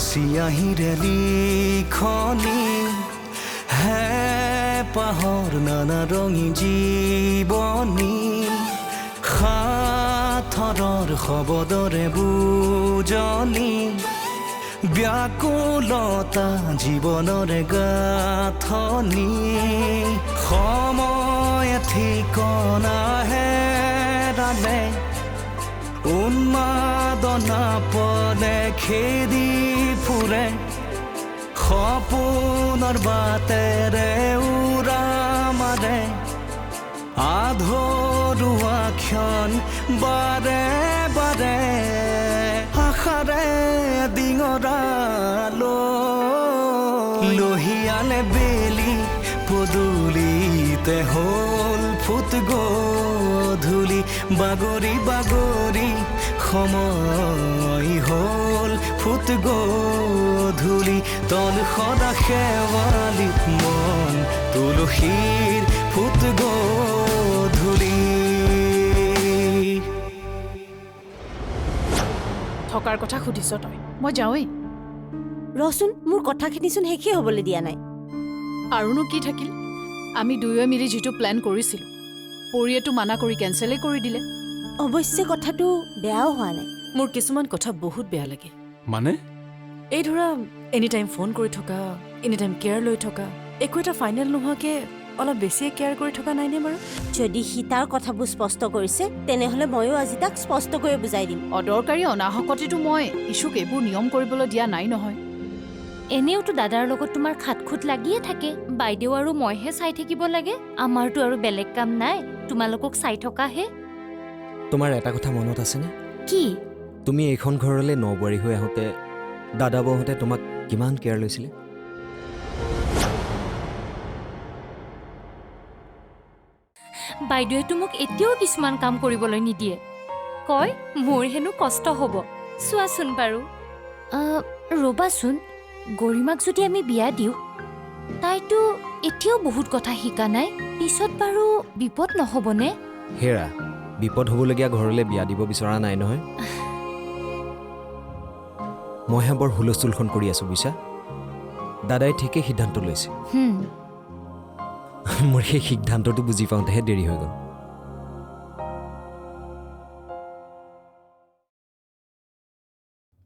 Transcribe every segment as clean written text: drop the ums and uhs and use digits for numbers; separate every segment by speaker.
Speaker 1: চিয়াহীৰে লিখনি হে পাহৰ নানা ৰঙী জীৱনী সাথৰৰ শব্দৰে বুজনি ব্যাকুলতা জীৱনৰে গাঁথনি সময় ঠিকনা হেৰালে উন্মাদনা পদে খেদি ফুৰে সপোনৰ বাটেৰে উৰা মাৰে আধৰুৱা ক্ষণ বাৰে বাৰে আশাৰে লহিয়ালে বেলি পদূলিতে হ'ল ফুট গধূলি বাগৰি বাগৰি সময় হ'ল ফুট গধূলি তল সদা শেৱালিত মন তুলসীৰ ফুট গধূলি
Speaker 2: থকাৰ কথা সুধিছ তই মই যাওঁৱেই
Speaker 3: ৰচোন মোৰ কথাখিনিচোন শেষেই হ'বলৈ দিয়া নাই
Speaker 2: আৰুনো কি থাকিল আমি দুয়োৱে মিলি যিটো প্লেন কৰিছিলোঁ পৰিয়েতো মানা কৰি কেঞ্চেলেই কৰি দিলে
Speaker 3: অৱশ্যে কথাটো বেয়াও হোৱা নাই
Speaker 4: মোৰ কিছুমান কথা বহুত বেয়া লাগে
Speaker 5: মানে
Speaker 4: এই ধৰা এনি টাইম ফোন কৰি থকা এনি টাইম কেয়াৰ লৈ থকা একো এটা ফাইনেল নোহোৱাকৈ অলপ বেছিয়ে কেয়াৰ কৰি থকা নাইনে বাৰু
Speaker 3: যদি সি তাৰ কথাবোৰ স্পষ্ট কৰিছে তেনেহ'লে ময়ো আজি তাক স্পষ্টকৈ বুজাই দিম
Speaker 2: অদৰকাৰী অনাহকতেতো মই ইছুক এইবোৰ নিয়ম কৰিবলৈ দিয়া নাই নহয়
Speaker 6: এনেওতো দাদাৰ লগত তোমাৰ খাটখুট লাগিয়ে থাকে বাইদেউ আৰু মইহে চাই থাকিব লাগে আমাৰতো আৰু বেলেগ কাম নাই তোমালোকক চাই থকাহে
Speaker 7: তোমাৰ এটা কথা মনত আছেনে
Speaker 6: কি
Speaker 7: তুমি এইখন ঘৰলৈ নবোৱাৰী হৈ আহোঁতে দাদা বৌহঁতে তোমাক কিমান কেয়াৰ লৈছিলে
Speaker 6: বাইদেউৱেতো মোক এতিয়াও কিছুমান কাম কৰিবলৈ নিদিয়ে কয় মোৰ হেনো কষ্ট হ'ব চোৱাচোন বাৰু ৰ'বাচোন গৰিমাক যদি আমি বিয়া দিওঁ তাইতো এতিয়াও বহুত কথা শিকা নাই পিছত বাৰু বিপদ নহ'বনে
Speaker 7: হেৰা বিপদ হ'বলগীয়া ঘৰলৈ বিয়া দিব বিচৰা নাই নহয় মইহে বৰ হুলস্থুলখন কৰি আছোঁ বুইছা দাদাই ঠিকেই সিদ্ধান্ত লৈছে মোৰ সেই সিদ্ধান্তটো বুজি পাওঁতেহে দেৰি হৈ গ'ল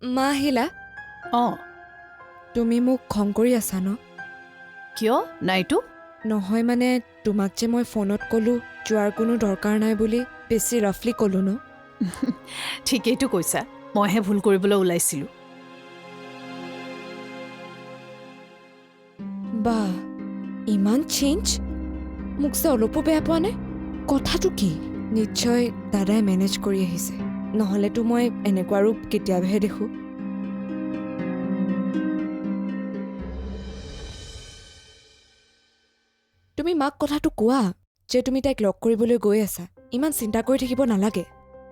Speaker 8: মা আহিলা
Speaker 2: অঁ
Speaker 8: তুমি মোক খং কৰি আছা ন
Speaker 2: কিয় নাইতো
Speaker 8: নহয় মানে তোমাক যে মই ফোনত ক'লোঁ যোৱাৰ কোনো দৰকাৰ নাই বুলি বেছি ৰাফলি ক'লোঁ ন
Speaker 2: ঠিকেইতো কৈছা মইহে ভুল কৰিবলৈ ওলাইছিলোঁ
Speaker 8: বা ইমান চেঞ্জ মোক যে অলপো বেয়া পোৱা নাই কথাটো কি নিশ্চয় দাদাই মেনেজ কৰি আহিছে নহ'লেতো মই এনেকুৱা ৰূপ কেতিয়াবাহে দেখোঁ তুমি মাক কথাটো কোৱা যে তুমি তাইক লগ কৰিবলৈ গৈ আছা ইমান চিন্তা কৰি থাকিব নালাগে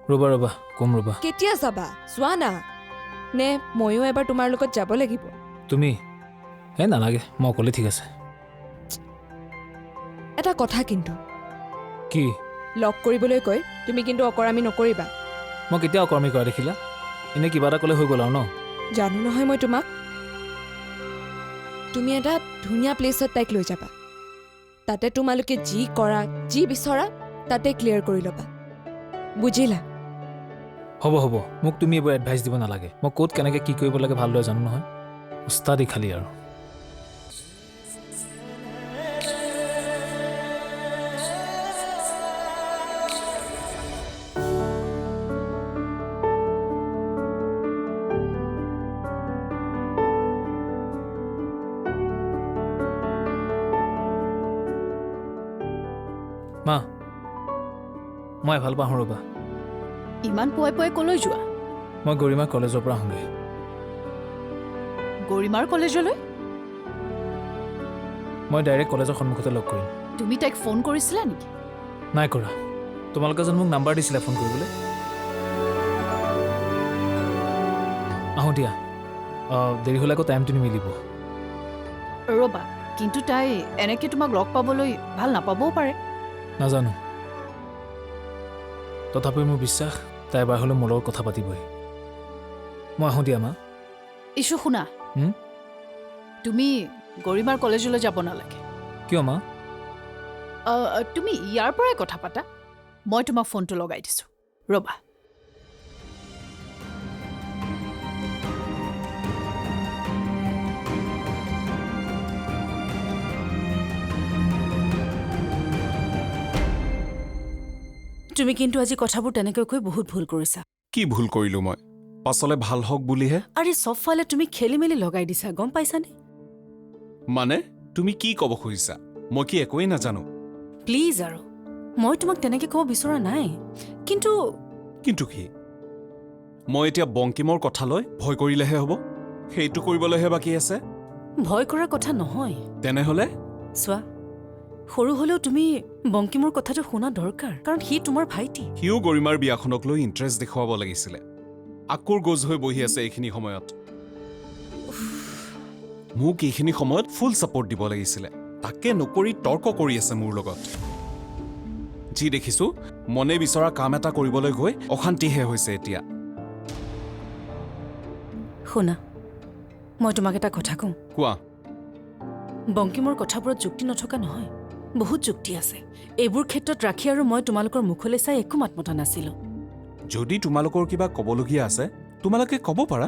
Speaker 5: ৰ'বা ৰ'বা কম ৰ'বা
Speaker 8: কেতিয়া যাবা চোৱা না নে ময়ো এবাৰ তোমাৰ লগত যাব লাগিব
Speaker 5: তুমি নালাগে মই অকলে ঠিক আছে
Speaker 8: এটা কথা কিন্তু
Speaker 5: কি
Speaker 8: লগ কৰিবলৈ কৈ তুমি কিন্তু অকৰামী নকৰিবা
Speaker 5: মই কেতিয়া অকৰ্মী কৰা দেখিলা এনে কিবা এটা ক'লে হৈ গ'ল আৰু ন
Speaker 8: জানো নহয় মই তোমাক তুমি এটা ধুনীয়া প্লেচত তাইক লৈ যাবা তাতে তোমালোকে যি কৰা যি বিচৰা তাতে ক্লিয়াৰ কৰি ল'বা বুজিলা
Speaker 5: হ'ব হ'ব মোক তুমি এইবোৰ এডভাইচ দিব নালাগে মই ক'ত কেনেকৈ কি কৰিব লাগে ভালদৰে জানো নহয় উস্তাদি খালি আৰু মা মই ভাল পাওঁ ৰ'বা
Speaker 2: ইমান পুৱাই পুৱাই কলৈ যোৱা
Speaker 5: মই গৰিমা কলেজৰ পৰা আহোঁগৈ
Speaker 2: গৰিমাৰ কলেজলৈ
Speaker 5: মই ডাইৰেক্ট কলেজৰ সন্মুখতে লগ কৰিম
Speaker 2: তুমি তাইক ফোন কৰিছিলা নেকি
Speaker 5: নাই কৰা তোমালোকে যেন মোক নাম্বাৰ দিছিলা ফোন কৰিবলৈ আহোঁ দিয়া দেৰি হ'লে আকৌ টাইমটো নিমিলিব
Speaker 2: ৰ'বা কিন্তু তাই এনেকৈ তোমাক লগ পাবলৈ ভাল নাপাবও পাৰে
Speaker 5: নাজানো তথাপিও মোৰ বিশ্বাস তাই এবাৰ হ'লেও মোৰ লগত কথা পাতিবই মই আহোঁ দিয়া মা
Speaker 2: ইছু শুনা
Speaker 5: হুম?
Speaker 2: তুমি গৰিমাৰ কলেজলৈ যাব নালাগে
Speaker 5: কিয় মা
Speaker 2: তুমি ইয়াৰ পৰাই কথা পাতা মই তোমাক ফোনটো লগাই দিছোঁ ৰ'বা
Speaker 4: তুমি কিন্তু আজি কথাবোৰ তেনেকৈ কৈ বহুত ভুল কৰিছা
Speaker 9: কি ভুল কৰিলো মই পাছলে ভাল হওক বুলিহে
Speaker 4: আৰে চবফালে তুমি খেলি মেলি লগাই দিছা গম পাইছানে
Speaker 9: মানে তুমি কি ক'ব খুজিছা মই কি একোৱেই নাজানো
Speaker 4: প্লিজ আৰু মই তোমাক তেনেকৈ ক'ব বিচৰা নাই কিন্তু
Speaker 9: কিন্তু কি মই এতিয়া বংকিমৰ কথালৈ ভয় কৰিলেহে হ'ব সেইটো কৰিবলৈহে বাকী আছে
Speaker 4: ভয় কৰাৰ কথা নহয়
Speaker 9: তেনেহ'লে
Speaker 4: চোৱা সৰু হ'লেও তুমি বংকিমৰ কথাটো শুনা দৰকাৰ কাৰণ সি তোমাৰ ভাইটি
Speaker 9: সিও গৰিমাৰ বিয়াখনক লৈ ইণ্টাৰেষ্ট দেখুৱাব লাগিছিলে আকুৰ গোজ হৈ বহি আছে এইখিনি সময়ত মোক এইখিনি সময়ত ফুল ছাপৰ্ট দিব লাগিছিলে তাকে নকৰি তৰ্ক কৰি আছে মোৰ লগত যি দেখিছো মনে বিচৰা কাম এটা কৰিবলৈ গৈ অশান্তিহে হৈছে এতিয়া
Speaker 4: শুনা মই তোমাক এটা কথা কওঁ
Speaker 9: কোৱা
Speaker 4: বংকিমৰ কথাবোৰত যুক্তি নথকা নহয় বহুত যুক্তি আছে এইবোৰ ক্ষেত্ৰত ৰাখি আৰু মই তোমালোকৰ মুখলৈ চাই একো মাত মতা নাছিলোঁ
Speaker 9: যদি তোমালোকৰ কিবা ক'বলগীয়া আছে তোমালোকে ক'ব পাৰা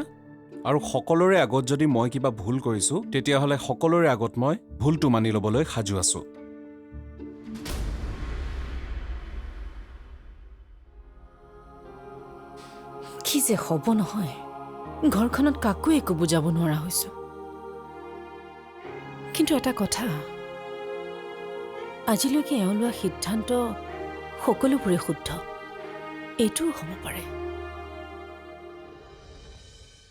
Speaker 9: আৰু সকলোৰে আগত যদি মই কিবা ভুল কৰিছো তেতিয়াহ'লে সকলোৰে আগত মই ভুলটো মানি ল'বলৈ সাজু আছো
Speaker 4: কি যে হ'ব নহয় ঘৰখনত কাকো একো বুজাব নোৱাৰা হৈছো কিন্তু এটা কথা আজিলৈকে এওঁ লোৱা সিদ্ধান্ত সকলোবোৰে শুদ্ধ এইটোও হ'ব পাৰে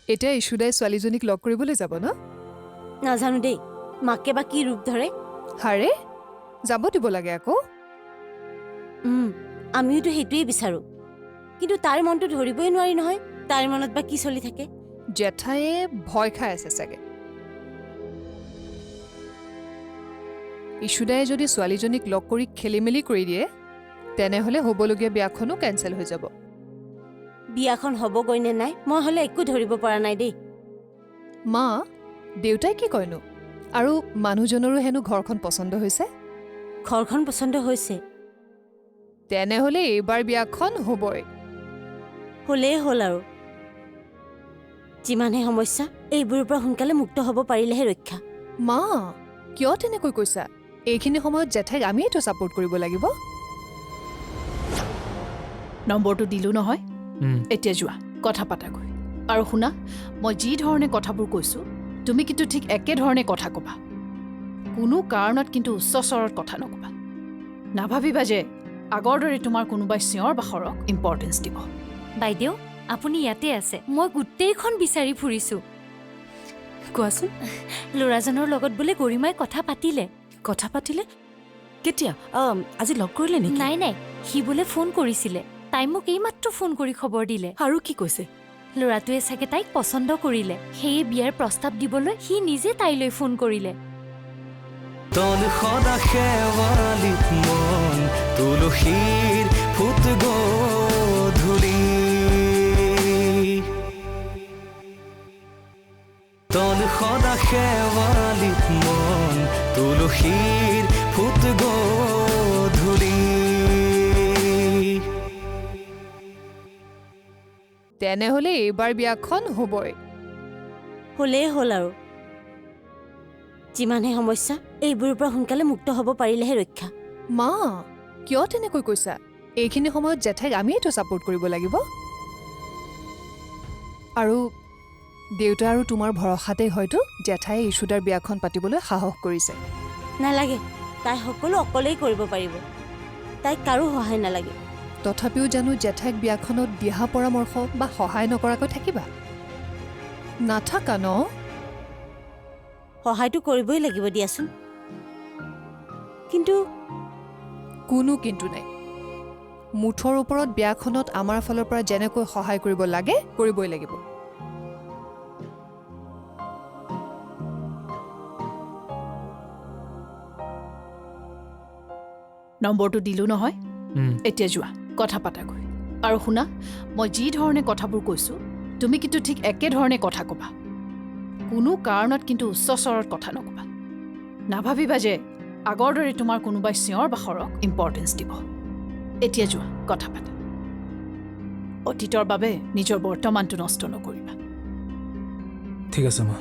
Speaker 10: এতিয়া ইছুদাই ছোৱালীজনীক লগ কৰিবলৈ যাব ন
Speaker 3: নাজানো দেই মাকে বা কি ৰূপ ধৰে
Speaker 10: হাৰে যাব দিব লাগে আকৌ
Speaker 3: আমিওতো সেইটোৱেই বিচাৰো কিন্তু তাৰ মনটো ধৰিবই নোৱাৰি নহয় তাৰ মনত বা কি চলি থাকে
Speaker 10: জেঠায়ে ভয় খাই আছে চাগে ইছুদায়ে যদি ছোৱালীজনীক লগ কৰি খেলি মেলি কৰি দিয়ে তেনেহ'লে হ'বলগীয়া বিয়াখনো কেঞ্চেল হৈ যাব
Speaker 3: বিয়াখন হ'বগৈ নে নাই মই হ'লে একো ধৰিব পৰা নাই দেই
Speaker 10: মা দেউতাই কি কয়নো আৰু মানুহজনৰো হেনো ঘৰখন পচন্দ হৈছে
Speaker 3: ঘৰখন পচন্দ হৈছে
Speaker 10: তেনেহ'লে এইবাৰ বিয়াখন হ'বই
Speaker 3: হ'লেই হ'ল আৰু যিমানহে সমস্যা এইবোৰৰ পৰা সোনকালে মুক্ত হ'ব পাৰিলেহে ৰক্ষা
Speaker 10: মা কিয় তেনেকৈ কৈছা এইখিনি সময়ত জেঠাইক আমিয়েতো ছাপোৰ্ট কৰিব লাগিব
Speaker 2: নম্বৰটো দিলোঁ নহয় এতিয়া যোৱা কথা পাতাগৈ আৰু শুনা মই যি ধৰণে কথাবোৰ কৈছোঁ তুমি কিন্তু ঠিক একেধৰণে কথা ক'বা কোনো কাৰণত কিন্তু উচ্চ স্বৰত কথা নক'বা নাভাবিবা যে আগৰ দৰে তোমাৰ কোনোবাই চিঞৰ বাখৰক ইম্পৰ্টেঞ্চ দিব
Speaker 6: বাইদেউ আপুনি ইয়াতে আছে মই গোটেইখন বিচাৰি ফুৰিছোঁ
Speaker 4: কোৱাচোন
Speaker 6: ল'ৰাজনৰ লগত বোলে গৰিমাই কথা পাতিলে
Speaker 4: কেতিয়া আজি লগ কৰিলে নেকি
Speaker 6: নাই নাই সি বোলে ফোন কৰিছিলে তাই মোক এইমাত্ৰ ফোন কৰি খবৰ দিলে
Speaker 4: আৰু কি কৈছে
Speaker 6: ল'ৰাটোৱে চাগে তাইক পচন্দ কৰিলে সেয়ে বিয়াৰ প্ৰস্তাৱ দিবলৈ সি নিজে তাইলৈ ফোন কৰিলে
Speaker 1: তল সদা শেৱালিত মন তুলসীৰ ফুট গধূলি তল সদা শেৱালিত মন তুলসীৰ ফুট গধূলি
Speaker 10: তেনেহ'লে এইবাৰ বিয়াখন হ'বই
Speaker 3: হ'লেই হ'ল আৰু যিমানহে সমস্যা এইবোৰৰ পৰা সোনকালে মুক্ত হ'ব পাৰিলেহে ৰক্ষা
Speaker 10: মা কিয় তেনেকৈ কৈছা এইখিনি সময়ত জেঠাইক আমিয়েতো ছাপোৰ্ট কৰিব লাগিব আৰু দেউতা আৰু তোমাৰ ভৰসাতেই হয়তো জেঠায়ে ইছুদাৰ বিয়াখন পাতিবলৈ সাহস কৰিছে
Speaker 3: নালাগে তাই সকলো অকলেই কৰিব পাৰিব তাইক কাৰো সহায় নালাগে
Speaker 10: তথাপিও জানো জেঠাইক বিয়াখনত দিহা পৰামৰ্শ বা সহায় নকৰাকৈ থাকিবা নাথাকা ন
Speaker 3: সহায়টো কৰিবই লাগিব দিয়াচোন কিন্তু
Speaker 10: কোনো কিন্তু নাই মুঠৰ ওপৰত বিয়াখনত আমাৰ ফালৰ পৰা যেনেকৈ সহায় কৰিব লাগে কৰিবই লাগিব
Speaker 2: নম্বৰটো দিলোঁ নহয় এতিয়া যোৱা কথা পাতাগৈ আৰু শুনা মই যি ধৰণে কথাবোৰ কৈছোঁ তুমি কিন্তু ঠিক একেধৰণে কথা ক'বা কোনো কাৰণত কিন্তু উচ্চ স্বৰত কথা নকবা নাভাবিবা যে আগৰ দৰে তোমাৰ কোনোবাই চিঞৰ বাখৰক ইম্পৰ্টেঞ্চ দিব এতিয়া যোৱা কথা পাতা অতীতৰ বাবে নিজৰ বৰ্তমানটো নষ্ট নকৰিবা
Speaker 5: ঠিক আছে মা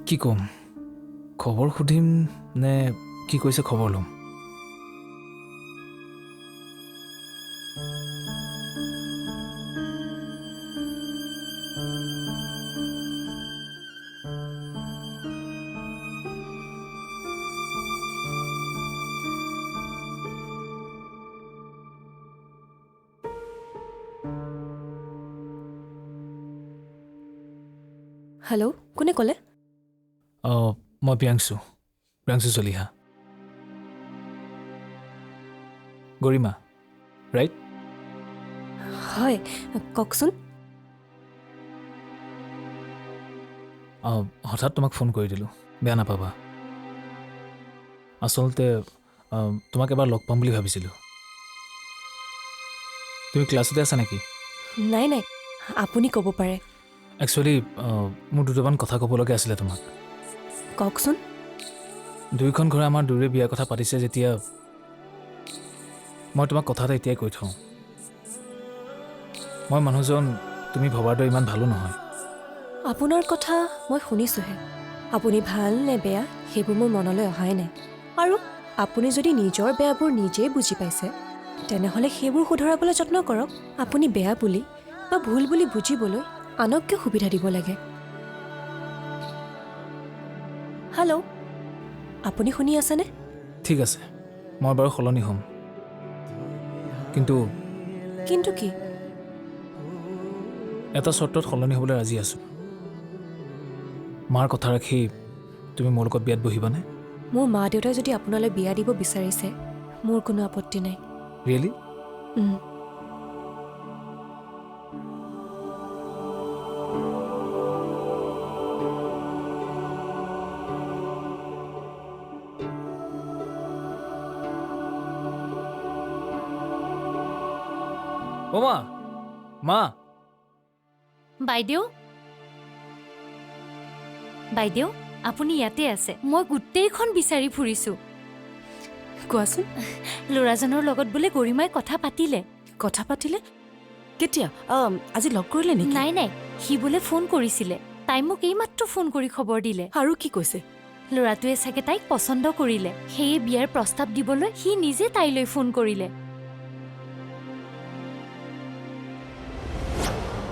Speaker 5: কি ক'ম খবৰ সুধিম নে কি কৈছে খবৰ ল'ম
Speaker 8: হেল্ল' কোনে ক'লে
Speaker 5: মই প্ৰিয়াংশু চলিহা গৰিমা ৰাইট
Speaker 8: হয় কওকচোন
Speaker 5: হঠাৎ তোমাক ফোন কৰি দিলোঁ বেয়া নাপাবা আচলতে তোমাক এবাৰ লগ পাম বুলি ভাবিছিলোঁ তুমি ক্লাছতে আছা নেকি
Speaker 8: নাই নাই আপুনি ক'ব পাৰে
Speaker 5: একচুৱেলি মোৰ দুটামান কথা ক'বলগীয়া আছিলে তোমাক
Speaker 8: কওকচোন
Speaker 5: দুয়োখন ঘৰে আমাৰ দুয়োৰে বিয়াৰ কথা পাতিছে যেতিয়া মই তোমাক কথা এটা এতিয়াই কৈ থওঁ মই মানুহজন তুমি ভবাৰ দৰে ইমান ভালো নহয়
Speaker 8: আপোনাৰ কথা মই শুনিছোঁহে আপুনি ভাল নে বেয়া সেইবোৰ মোৰ মনলৈ অহাই নাই আৰু আপুনি যদি নিজৰ বেয়াবোৰ নিজেই বুজি পাইছে তেনেহ'লে সেইবোৰ শুধৰাবলৈ যত্ন কৰক আপুনি বেয়া বুলি বা ভুল বুলি বুজিবলৈ আনক কিয় সুবিধা দিব লাগে হেল্ল' আপুনি শুনি আছেনে
Speaker 5: ঠিক আছে মই বাৰু সলনি হ'ম কিন্তু
Speaker 8: কিন্তু কি
Speaker 5: এটা চৰ্তত সলনি হ'বলৈ ৰাজি আছোঁ মাৰ কথা ৰাখি তুমি মোৰ লগত বিয়াত বহিবানে
Speaker 8: মোৰ মা দেউতাই যদি আপোনালৈ বিয়া দিব বিচাৰিছে মোৰ কোনো আপত্তি নাই
Speaker 5: ৰিয়েলি অ' মা
Speaker 6: বাইদেউ আপুনি ইয়াতে আছে মই গোটেইখন বিচাৰি ফুৰিছোঁ
Speaker 4: কোৱাচোন
Speaker 6: ল'ৰাজনৰ লগত বোলে গৰিমাই কথা পাতিলে
Speaker 4: কেতিয়া আজি লগ কৰিলে নেকি
Speaker 6: নাই সি বোলে ফোন কৰিছিলে তাই মোক এইমাত্ৰ ফোন কৰি খবৰ দিলে
Speaker 4: আৰু কি কৈছে
Speaker 6: ল'ৰাটোৱে চাগে তাইক পচন্দ কৰিলে সেয়ে বিয়াৰ প্ৰস্তাৱ দিবলৈ সি নিজে তাইলৈ ফোন কৰিলে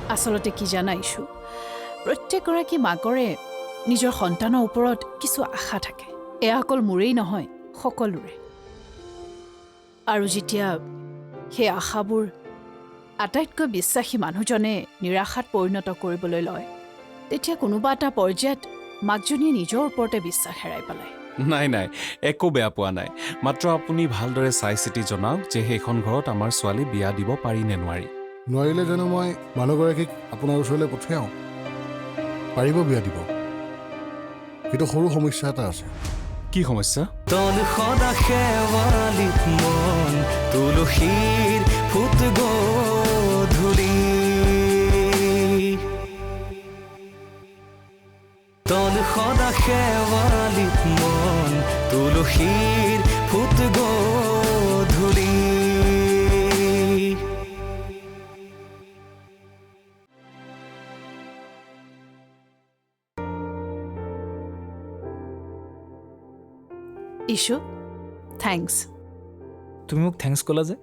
Speaker 2: আচলতে কি জানা ইছু প্ৰত্যেকগৰাকী মাকৰে নিজৰ সন্তানৰ ওপৰত কিছু আশা থাকে এয়া অকল মোৰেই নহয় সকলোৰে আৰু যেতিয়া সেই আশাবোৰ আটাইতকৈ বিশ্বাসী মানুহজনে নিৰাশাত পৰিণত কৰিবলৈ লয় তেতিয়া কোনোবা এটা পৰ্যায়ত মাকজনীয়ে নিজৰ ওপৰতে বিশ্বাস হেৰাই পেলায়
Speaker 9: নাই একো বেয়া পোৱা নাই মাত্ৰ আপুনি ভালদৰে চাই চিতি জনাওক যে সেইখন ঘৰত আমাৰ ছোৱালী বিয়া দিব পাৰি নে নোৱাৰি
Speaker 11: নোৱাৰিলে জানো মই মানুহগৰাকীক আপোনাৰ ওচৰলৈ পঠিয়াওঁ পাৰিব বিয়া দিব কিন্তু সৰু সমস্যা এটা আছে
Speaker 9: কি সমস্যা
Speaker 1: তল সদা শেৱালিত মন তুলসীৰ ফুট গধূলি তল সদা শেৱালিত মন তুলসীৰ ফুট গধূলি
Speaker 2: ইছু থেংকছ
Speaker 5: তুমি মোক থেংকছ ক'লা যে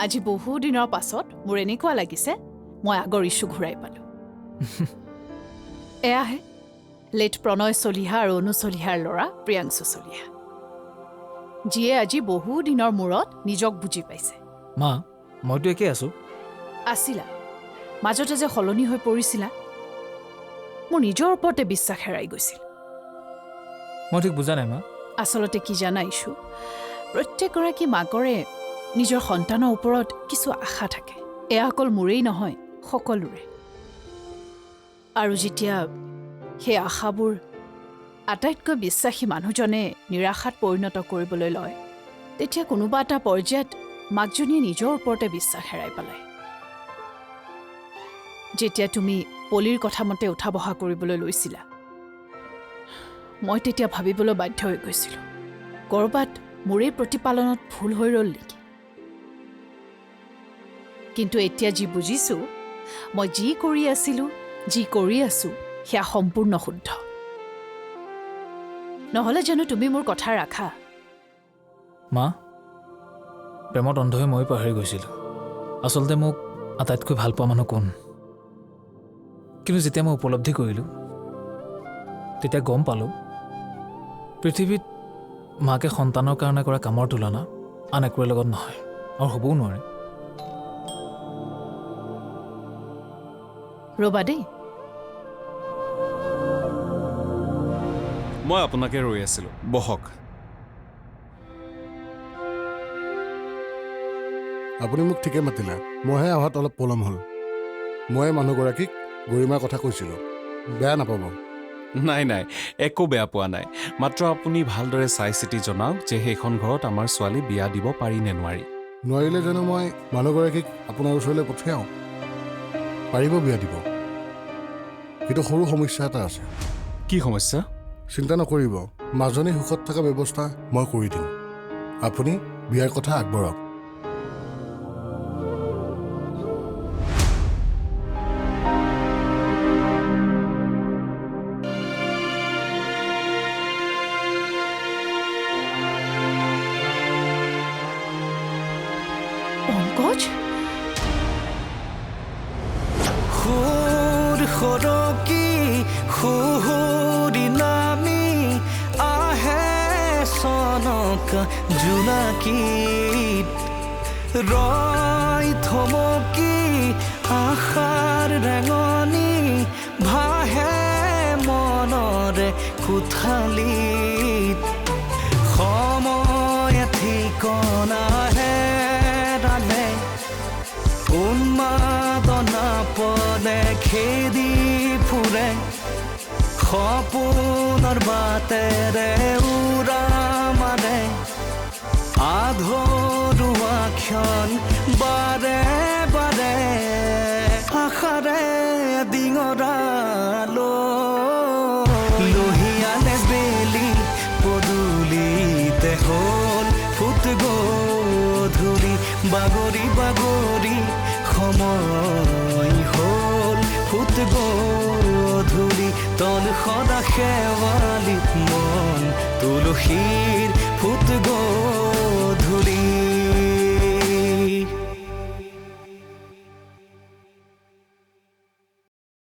Speaker 2: আজি বহু দিনৰ পাছত মোৰ এনেকুৱা লাগিছে মই আগৰ ইছ্যু ঘূৰাই পালোঁ এয়াহে লেট প্ৰণয় চলিহা আৰু অনু চলিহাৰ ল'ৰা প্ৰিয়াংশু চলিহা যিয়ে আজি বহু দিনৰ মূৰত নিজক বুজি পাইছে
Speaker 5: মা মইতো একেই আছোঁ
Speaker 2: আছিলা মাজতে যে সলনি হৈ পৰিছিলা মোৰ নিজৰ ওপৰতে বিশ্বাস হেৰাই গৈছিল
Speaker 5: মই ঠিক বুজা নাই মা
Speaker 2: আচলতে কি জানা ইছু প্ৰত্যেকগৰাকী মাকৰে নিজৰ সন্তানৰ ওপৰত কিছু আশা থাকে। এয়া অকল মোৰেই নহয়, সকলোৰে। আৰু যেতিয়া সেই আশাবোৰ আটাইতকৈ বিশ্বাসী মানুহজনে নিৰাশাত পৰিণত কৰিবলৈ লয়, তেতিয়া কোনোবা এটা পৰ্যায়ত মাকজনীয়ে নিজৰ ওপৰতে বিশ্বাস হেৰাই পেলায়। যেতিয়া তুমি পলিৰ কথা মতে উঠা বহা কৰিবলৈ লৈছিলা, মই তেতিয়া ভাবিবলৈ বাধ্য হৈ গৈছিলোঁ, ক'ৰবাত মোৰেই প্ৰতিপালনত ভুল হৈ ৰ'ল নেকি। কিন্তু এতিয়া যি বুজিছোঁ, মই যি কৰি আছিলোঁ, যি কৰি আছোঁ, সেয়া সম্পূৰ্ণ শুদ্ধ। নহ'লে জানো তুমি মোৰ কথা ৰাখা?
Speaker 5: মা, প্ৰেমত অন্ধ হৈ মই পাহৰি গৈছিলোঁ আচলতে মোক আটাইতকৈ ভাল পোৱা মানুহ কোন। কিন্তু যেতিয়া মই উপলব্ধি কৰিলোঁ, তেতিয়া গম পালোঁ পৃথিৱীত মাকে সন্তানৰ কাৰণে কৰা কামৰ তুলনা আন একোৰে লগত নহয়, আৰু হ'বও নোৱাৰে।
Speaker 2: ৰ'বা দেই,
Speaker 9: মই আপোনাকে ৰৈ আছিলোঁ, বহক।
Speaker 11: আপুনি মোক ঠিকে মাতিলে, মইহে অহাত অলপ পলম হ'ল। মই মানুহগৰাকীক গৰিমাৰ কথা কৈছিলোঁ, বেয়া নাপাব।
Speaker 9: নাই নাই, একো বেয়া পোৱা নাই। মাত্ৰ আপুনি ভালদৰে চাই চিতি জনাওক যে সেইখন ঘৰত আমাৰ ছোৱালী বিয়া দিব পাৰি নে নোৱাৰি।
Speaker 11: নোৱাৰিলে জানো মই মানুহগৰাকীক আপোনাৰ ওচৰলৈ পঠিয়াওঁ? পাৰিব বিয়া দিব, কিন্তু সৰু সমস্যা এটা আছে।
Speaker 9: কি সমস্যা?
Speaker 11: চিন্তা নকৰিব, মাজনী সুখত থকা ব্যৱস্থা মই কৰি দিম। আপুনি বিয়াৰ কথা আগবঢ়াওক।
Speaker 2: পংকজ,
Speaker 1: সুৰ সৰকি সুহুৰি নামি আহে চনক জোনাকীত, ৰয় থমকি আশাৰ ৰেঙনি ভাহে মনৰে কোঠালিত। সময় ঠিকনা হেৰালে উন্মাদনা পদে খেদি ফুৰে, সপোনৰ বাটেৰে উৰা মাৰে, আধৰুৱা ক্ষণ বাৰে বাৰে আশাৰে ডিঙৰালো। লোহিয়ালে বেলি পদূলিতে হ'ল ফুট গধূলি, বাগৰি বাগৰি সময় হ'ল ফুট গধূলি। তল সদা শেৱালিত মন তুলসীৰ ফুট গধূলি।